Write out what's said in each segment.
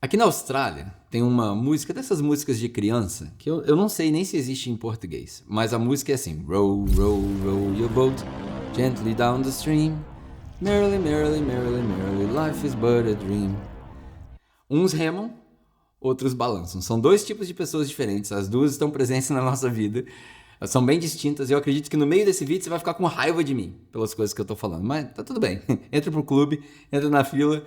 Aqui na Austrália tem uma música, dessas músicas de criança, que eu não sei nem se existe em português, mas a música é assim: Row, row, row your boat gently down the stream. Merrily, merrily, merrily, merrily, life is but a dream. Uns remam, outros balançam. São dois tipos de pessoas diferentes, as duas estão presentes na nossa vida. Elas são bem distintas e eu acredito que no meio desse vídeo você vai ficar com raiva de mim pelas coisas que eu tô falando. Mas tá tudo bem. Entra pro clube, entra na fila.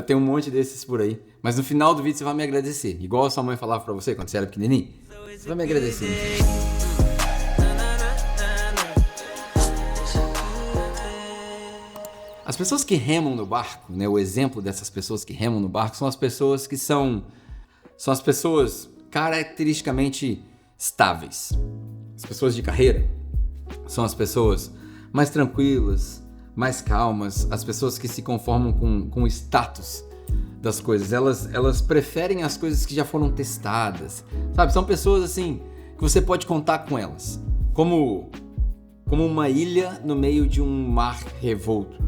Tem um monte desses por aí. Mas no final do vídeo você vai me agradecer. Igual a sua mãe falava pra você quando você era pequenininho. Você vai me agradecer. As pessoas que remam no barco, né, o exemplo dessas pessoas que remam no barco são as pessoas que são as pessoas caracteristicamente estáveis. As pessoas de carreira são as pessoas mais tranquilas, mais calmas, as pessoas que se conformam com o status das coisas. Elas preferem as coisas que já foram testadas, sabe? São pessoas assim que você pode contar com elas, como uma ilha no meio de um mar revolto.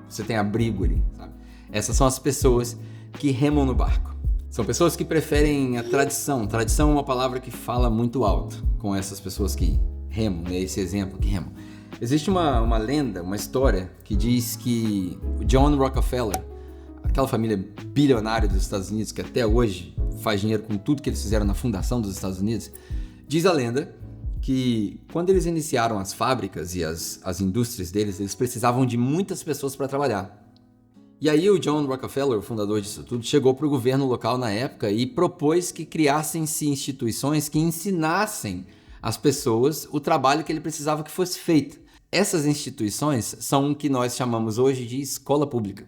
Você tem abrigo ali, sabe? Essas são as pessoas que remam no barco. São pessoas que preferem a tradição. Tradição é uma palavra que fala muito alto com essas pessoas que remam, né? Esse exemplo que remam. Existe uma lenda, uma história que diz que o John Rockefeller, aquela família bilionária dos Estados Unidos que até hoje faz dinheiro com tudo que eles fizeram na fundação dos Estados Unidos, diz a lenda que quando eles iniciaram as fábricas e as indústrias deles, eles precisavam de muitas pessoas para trabalhar. E aí o John Rockefeller, o fundador disso tudo, chegou para o governo local na época e propôs que criassem-se instituições que ensinassem às pessoas o trabalho que ele precisava que fosse feito. Essas instituições são o que nós chamamos hoje de escola pública.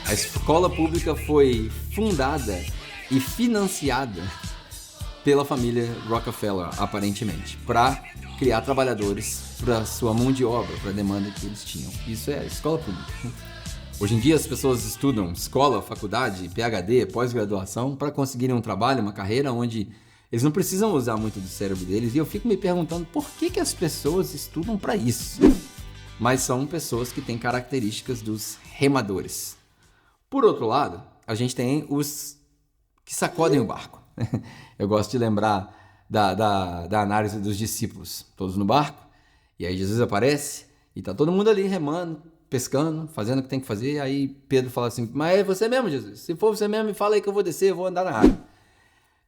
A escola pública foi fundada e financiada pela família Rockefeller, aparentemente, para criar trabalhadores para sua mão de obra, para a demanda que eles tinham. Isso é escola pública. Hoje em dia as pessoas estudam escola, faculdade, PhD, pós-graduação para conseguirem um trabalho, uma carreira onde eles não precisam usar muito do cérebro deles, e eu fico me perguntando por que as pessoas estudam para isso. Mas são pessoas que têm características dos remadores. Por outro lado, a gente tem os que sacodem o barco. Eu gosto de lembrar da análise dos discípulos, todos no barco, e aí Jesus aparece e tá todo mundo ali remando, pescando, fazendo o que tem que fazer. Aí Pedro fala assim: mas é você mesmo, Jesus? Se for você mesmo, me fala aí que eu vou descer, eu vou andar na água.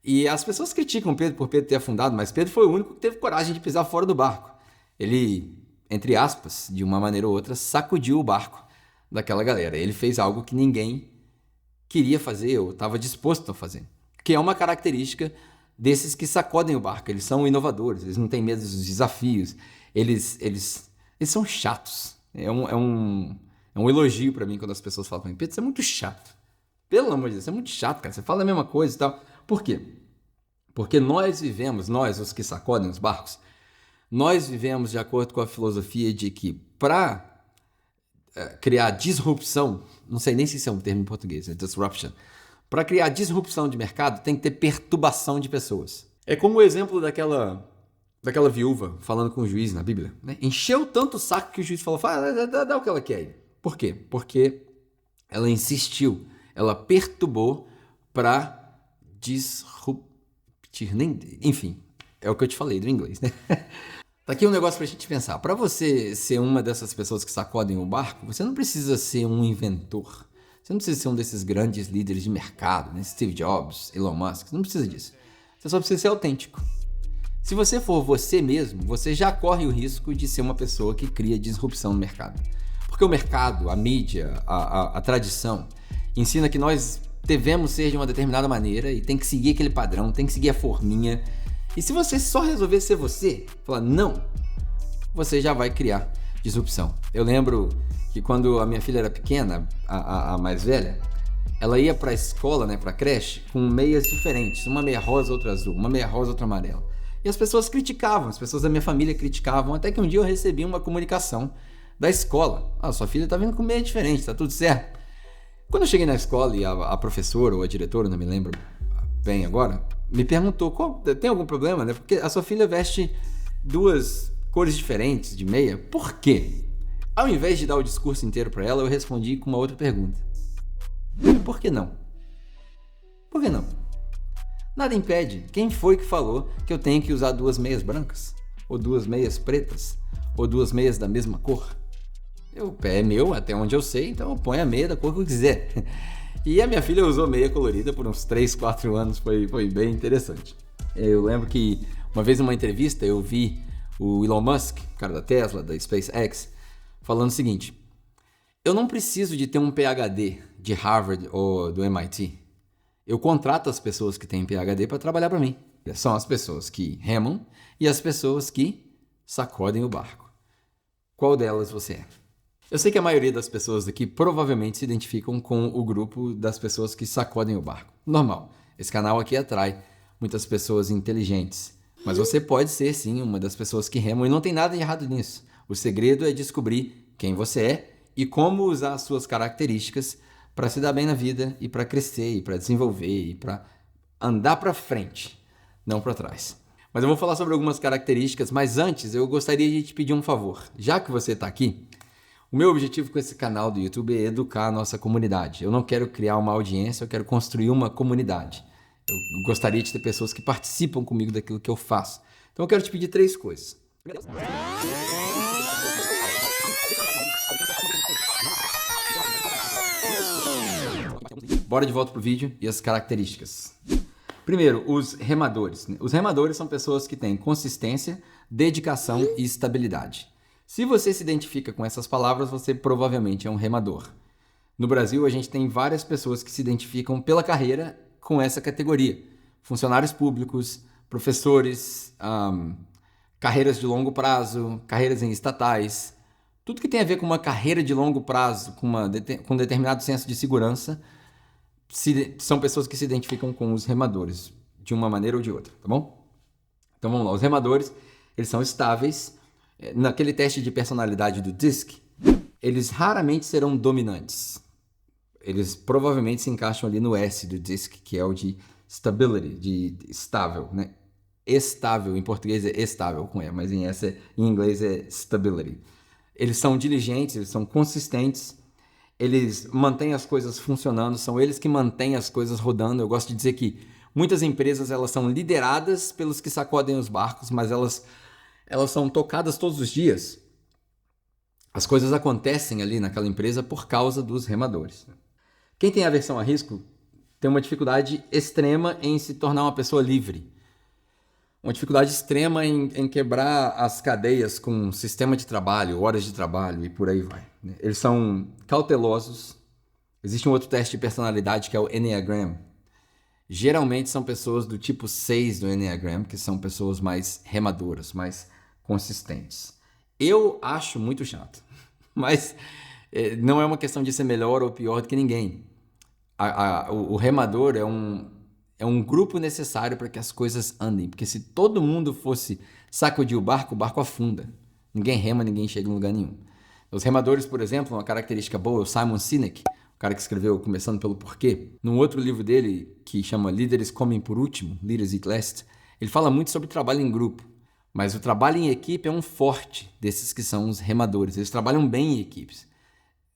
E as pessoas criticam Pedro por Pedro ter afundado, mas Pedro foi o único que teve coragem de pisar fora do barco. Ele, entre aspas, de uma maneira ou outra, sacudiu o barco daquela galera. Ele fez algo que ninguém queria fazer ou estava disposto a fazer, que é uma característica desses que sacodem o barco. Eles são inovadores, eles não têm medo dos desafios, eles são chatos. É um elogio para mim quando as pessoas falam para mim: Pedro, você é muito chato. Pelo amor de Deus, você é muito chato, cara. Você fala a mesma coisa e tal. Por quê? Porque nós, os que sacodem os barcos, nós vivemos de acordo com a filosofia de que para criar disrupção, não sei nem se isso é um termo em português, é disruption. Para criar disrupção de mercado, tem que ter perturbação de pessoas. É como o exemplo daquela viúva falando com o juiz na Bíblia, né? Encheu tanto o saco que o juiz falou: dá o que ela quer. Por quê? Porque ela insistiu, ela perturbou para disruptir. Enfim, é o que eu te falei do inglês, né? Tá aqui um negócio pra gente pensar. Para você ser uma dessas pessoas que sacodem o barco, você não precisa ser um inventor. Você não precisa ser um desses grandes líderes de mercado, né? Steve Jobs, Elon Musk. Você não precisa disso. Você só precisa ser autêntico. Se você for você mesmo, você já corre o risco de ser uma pessoa que cria disrupção no mercado. Porque o mercado, a mídia, a tradição ensina que nós devemos ser de uma determinada maneira e tem que seguir aquele padrão, tem que seguir a forminha. E se você só resolver ser você, falar não, você já vai criar disrupção. Eu lembro que quando a minha filha era pequena, a mais velha, ela ia para a escola, né, para a creche, com meias diferentes, uma meia rosa, outra azul, uma meia rosa, outra amarela. E as pessoas criticavam, as pessoas da minha família criticavam, até que um dia eu recebi uma comunicação da escola: sua filha tá vindo com meia diferente, tá tudo certo. Quando eu cheguei na escola e a professora ou a diretora, não me lembro bem agora, me perguntou: tem algum problema, né? Porque a sua filha veste duas cores diferentes de meia. Por quê? Ao invés de dar o discurso inteiro para ela, eu respondi com uma outra pergunta. Por que não? Por que não? Nada impede. Quem foi que falou que eu tenho que usar 2 meias brancas? Ou 2 meias pretas? Ou 2 meias da mesma cor? O pé é meu, até onde eu sei, então eu ponho a meia da cor que eu quiser. E a minha filha usou meia colorida por uns 3, 4 anos, foi bem interessante. Eu lembro que uma vez numa entrevista eu vi o Elon Musk, cara da Tesla, da SpaceX, falando o seguinte: eu não preciso de ter um PhD de Harvard ou do MIT. Eu contrato as pessoas que têm PhD para trabalhar para mim. São as pessoas que remam e as pessoas que sacodem o barco. Qual delas você é? Eu sei que a maioria das pessoas aqui provavelmente se identificam com o grupo das pessoas que sacodem o barco. Normal, esse canal aqui atrai muitas pessoas inteligentes. Mas você pode ser sim uma das pessoas que remam e não tem nada de errado nisso. O segredo é descobrir quem você é e como usar as suas características para se dar bem na vida e para crescer e para desenvolver e para andar para frente, não para trás. Mas eu vou falar sobre algumas características, mas antes eu gostaria de te pedir um favor. Já que você está aqui, o meu objetivo com esse canal do YouTube é educar a nossa comunidade. Eu não quero criar uma audiência, eu quero construir uma comunidade. Eu gostaria de ter pessoas que participam comigo daquilo que eu faço. Então eu quero te pedir 3 coisas. Bora de volta pro vídeo e as características. Primeiro, os remadores. Os remadores são pessoas que têm consistência, dedicação e estabilidade. Se você se identifica com essas palavras, você provavelmente é um remador. No Brasil, a gente tem várias pessoas que se identificam pela carreira com essa categoria. Funcionários públicos, professores, carreiras de longo prazo, carreiras em estatais. Tudo que tem a ver com uma carreira de longo prazo, com um determinado senso de segurança, são pessoas que se identificam com os remadores, de uma maneira ou de outra, tá bom? Então vamos lá, os remadores, eles são estáveis. Naquele teste de personalidade do DISC, eles raramente serão dominantes. Eles provavelmente se encaixam ali no S do DISC, que é o de stability, de estável, né? Estável, em português é estável com E, mas em inglês é stability. Eles são diligentes, eles são consistentes, eles mantêm as coisas funcionando, são eles que mantêm as coisas rodando. Eu gosto de dizer que muitas empresas elas são lideradas pelos que sacodem os barcos, mas elas são tocadas todos os dias. As coisas acontecem ali naquela empresa por causa dos remadores. Quem tem aversão a risco tem uma dificuldade extrema em se tornar uma pessoa livre. Uma dificuldade extrema em quebrar as cadeias com sistema de trabalho, horas de trabalho e por aí vai. Eles são cautelosos. Existe um outro teste de personalidade que é o Enneagram. Geralmente são pessoas do tipo 6 do Enneagram, que são pessoas mais remadoras, mais consistentes. Eu acho muito chato, mas não é uma questão de ser melhor ou pior do que ninguém. O remador é um grupo necessário para que as coisas andem, porque se todo mundo fosse sacudir o barco afunda. Ninguém rema, ninguém chega em lugar nenhum. Os remadores, por exemplo, uma característica boa, o Simon Sinek, o cara que escreveu Começando pelo Porquê, num outro livro dele que chama Líderes Comem por Último, Leaders Eat Last, ele fala muito sobre trabalho em grupo. Mas o trabalho em equipe é um forte desses que são os remadores. Eles trabalham bem em equipes.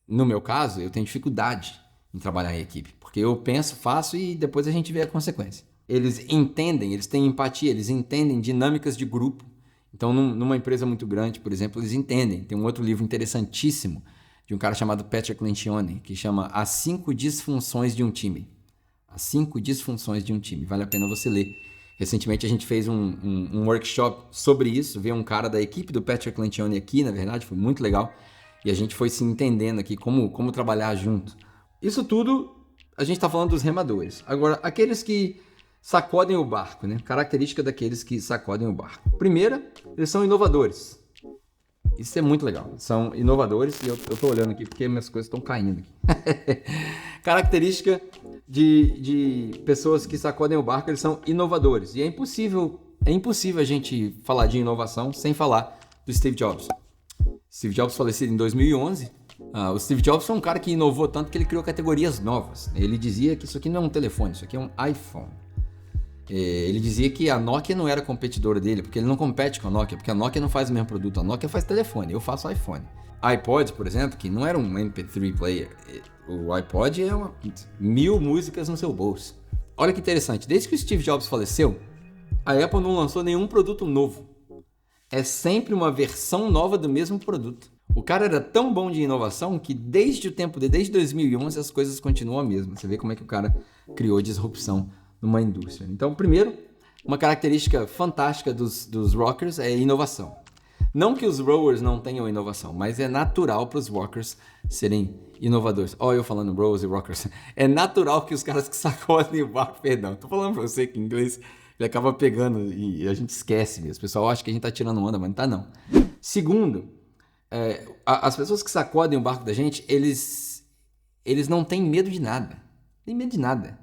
No meu caso, eu tenho dificuldade em trabalhar em equipe, porque eu penso, faço e depois a gente vê a consequência. Eles entendem, eles têm empatia, eles entendem dinâmicas de grupo. Então, numa empresa muito grande, por exemplo, eles entendem. Tem um outro livro interessantíssimo de um cara chamado Patrick Lencioni, que chama As 5 Disfunções de um Time. As 5 Disfunções de um Time. Vale a pena você ler. Recentemente a gente fez um workshop sobre isso, veio um cara da equipe do Patrick Lencioni aqui, na verdade, foi muito legal, e a gente foi se entendendo aqui como trabalhar junto. Isso tudo a gente está falando dos remadores. Agora, aqueles que sacodem o barco, né? Característica daqueles que sacodem o barco. Primeira, eles são inovadores. Isso é muito legal. São inovadores e eu estou olhando aqui porque minhas coisas estão caindo aqui. Característica de pessoas que sacodem o barco, eles são inovadores. E é impossível a gente falar de inovação sem falar do Steve Jobs. Steve Jobs falecido em 2011. O Steve Jobs foi um cara que inovou tanto que ele criou categorias novas. Ele dizia que isso aqui não é um telefone, isso aqui é um iPhone. Ele dizia que a Nokia não era competidora dele, porque ele não compete com a Nokia, porque a Nokia não faz o mesmo produto, a Nokia faz telefone, eu faço iPhone. iPod, por exemplo, que não era um MP3 player. O iPod é 1000 músicas no seu bolso. Olha que interessante, desde que o Steve Jobs faleceu, a Apple não lançou nenhum produto novo. É sempre uma versão nova do mesmo produto. O cara era tão bom de inovação que desde 2011 as coisas continuam a mesma. Você vê como é que o cara criou disrupção numa indústria. Então, primeiro, uma característica fantástica dos rockers é a inovação. Não que os rowers não tenham inovação, mas é natural para os rockers serem inovadores. Eu falando rowers e rockers. É natural que os caras que sacodem o barco, perdão, tô falando para você que em inglês ele acaba pegando e a gente esquece mesmo. O pessoal acha que a gente tá tirando onda, mas não tá não. Segundo, as pessoas que sacodem o barco da gente, eles não têm medo de nada. Nem medo de nada.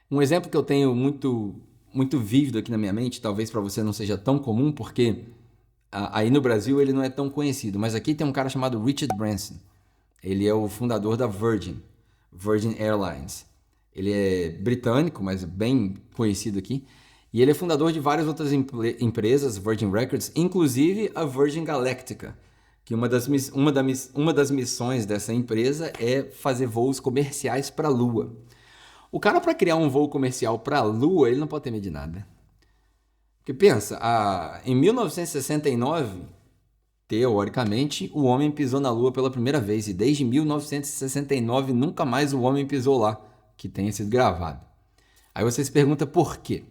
Um exemplo que eu tenho muito vívido aqui na minha mente, talvez para você não seja tão comum, porque aí no Brasil ele não é tão conhecido, mas aqui tem um cara chamado Richard Branson. Ele é o fundador da Virgin Airlines. Ele é britânico, mas bem conhecido aqui. E ele é fundador de várias outras empresas, Virgin Records, inclusive a Virgin Galactica, que uma das missões dessa empresa é fazer voos comerciais para a Lua. O cara, para criar um voo comercial para a Lua, ele não pode ter medo de nada. Porque pensa, em 1969, teoricamente, o homem pisou na Lua pela primeira vez. E desde 1969, nunca mais o homem pisou lá, que tenha sido gravado. Aí você se pergunta por quê?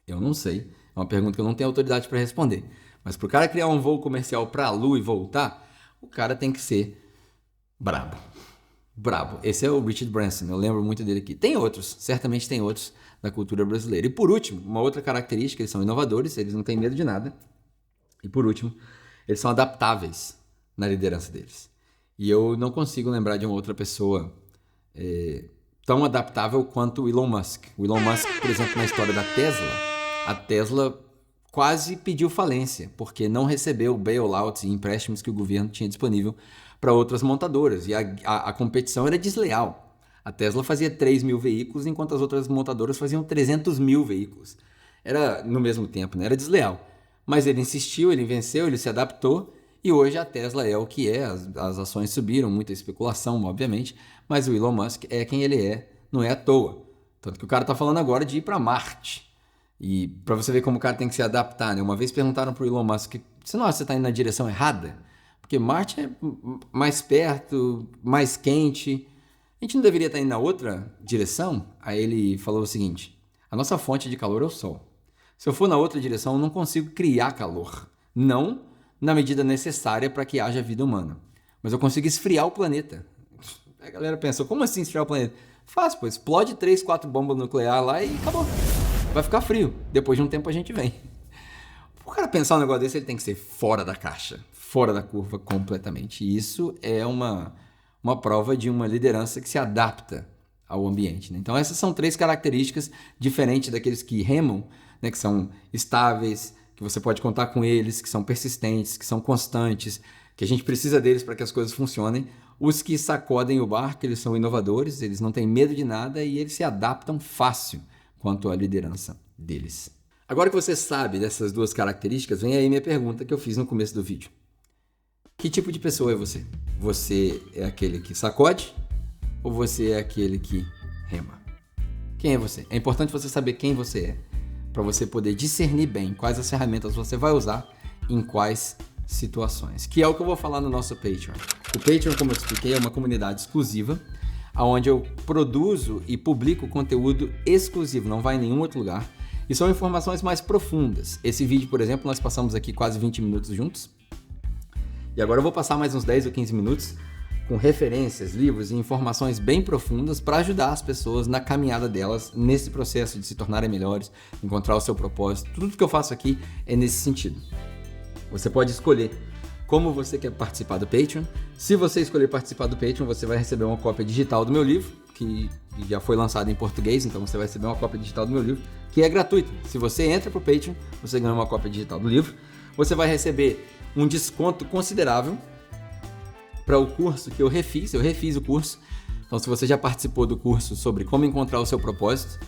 Eu não sei. É uma pergunta que eu não tenho autoridade para responder. Mas para o cara criar um voo comercial para a Lua e voltar, o cara tem que ser brabo. Brabo. Esse é o Richard Branson, eu lembro muito dele aqui. Tem outros, certamente tem outros da cultura brasileira. E por último, uma outra característica, eles são inovadores, eles não têm medo de nada. E por último, eles são adaptáveis na liderança deles. E eu não consigo lembrar de uma outra pessoa tão adaptável quanto o Elon Musk. O Elon Musk, por exemplo, na história da Tesla, a Tesla quase pediu falência, porque não recebeu bailouts e empréstimos que o governo tinha disponível para outras montadoras. E a competição era desleal. A Tesla fazia 3 mil veículos, enquanto as outras montadoras faziam 300 mil veículos. Era no mesmo tempo, né? Era desleal. Mas ele insistiu, ele venceu, ele se adaptou, e hoje a Tesla é o que é. As ações subiram, muita especulação, obviamente, mas o Elon Musk é quem ele é, não é à toa. Tanto que o cara está falando agora de ir para Marte. E para você ver como o cara tem que se adaptar, né? Uma vez perguntaram para o Elon Musk, você não acha que você está indo na direção errada? Porque Marte é mais perto, mais quente. A gente não deveria estar indo na outra direção? Aí ele falou o seguinte, a nossa fonte de calor é o Sol. Se eu for na outra direção, eu não consigo criar calor. Não na medida necessária para que haja vida humana. Mas eu consigo esfriar o planeta. A galera pensou, como assim esfriar o planeta? Fácil, pô, explode 3, 4 bombas nucleares lá e acabou. Vai ficar frio. Depois de um tempo a gente vem. O cara pensar um negócio desse, ele tem que ser fora da caixa, fora da curva completamente. E isso é uma prova de uma liderança que se adapta ao ambiente, né? Então essas são 3 características diferentes daqueles que remam, né, que são estáveis, que você pode contar com eles, que são persistentes, que são constantes, que a gente precisa deles para que as coisas funcionem. Os que sacodem o barco, eles são inovadores, eles não têm medo de nada e eles se adaptam fácil quanto à liderança deles. Agora que você sabe dessas 2 características, vem aí minha pergunta que eu fiz no começo do vídeo. Que tipo de pessoa é você? Você é aquele que sacode ou você é aquele que rema? Quem é você? É importante você saber quem você é, para você poder discernir bem quais as ferramentas você vai usar em quais situações, que é o que eu vou falar no nosso Patreon. O Patreon, como eu expliquei, é uma comunidade exclusiva, onde eu produzo e publico conteúdo exclusivo, não vai em nenhum outro lugar, e são informações mais profundas. Esse vídeo, por exemplo, nós passamos aqui quase 20 minutos juntos, e agora eu vou passar mais uns 10 ou 15 minutos com referências, livros e informações bem profundas para ajudar as pessoas na caminhada delas, nesse processo de se tornarem melhores, encontrar o seu propósito. Tudo que eu faço aqui é nesse sentido. Você pode escolher como você quer participar do Patreon. Se você escolher participar do Patreon, você vai receber uma cópia digital do meu livro, que já foi lançado em português, então você vai receber uma cópia digital do meu livro, que é gratuito. Se você entra para o Patreon, você ganha uma cópia digital do livro. Você vai receber um desconto considerável para o curso que eu refiz o curso. Então, se você já participou do curso sobre como encontrar o seu propósito,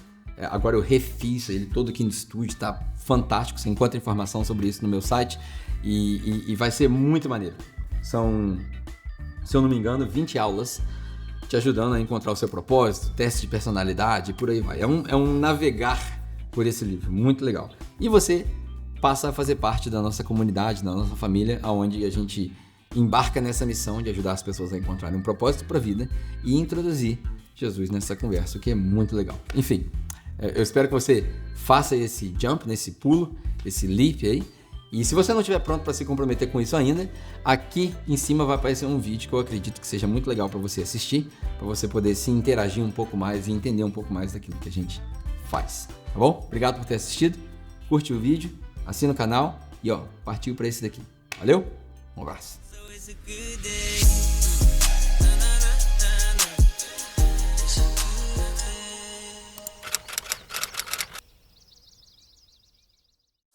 agora eu refiz ele todo aqui no estúdio, tá fantástico. Você encontra informação sobre isso no meu site e vai ser muito maneiro. São, se eu não me engano, 20 aulas te ajudando a encontrar o seu propósito, teste de personalidade, por aí vai. É um navegar por esse livro, muito legal. E você passa a fazer parte da nossa comunidade, da nossa família, onde a gente embarca nessa missão de ajudar as pessoas a encontrarem um propósito para a vida e introduzir Jesus nessa conversa, o que é muito legal. Enfim, eu espero que você faça esse jump, nesse pulo, esse leap aí. E se você não estiver pronto para se comprometer com isso ainda, aqui em cima vai aparecer um vídeo que eu acredito que seja muito legal para você assistir, para você poder se interagir um pouco mais e entender um pouco mais daquilo que a gente faz, tá bom? Obrigado por ter assistido, curte o vídeo, assina o canal e partiu para esse daqui. Valeu? Um abraço.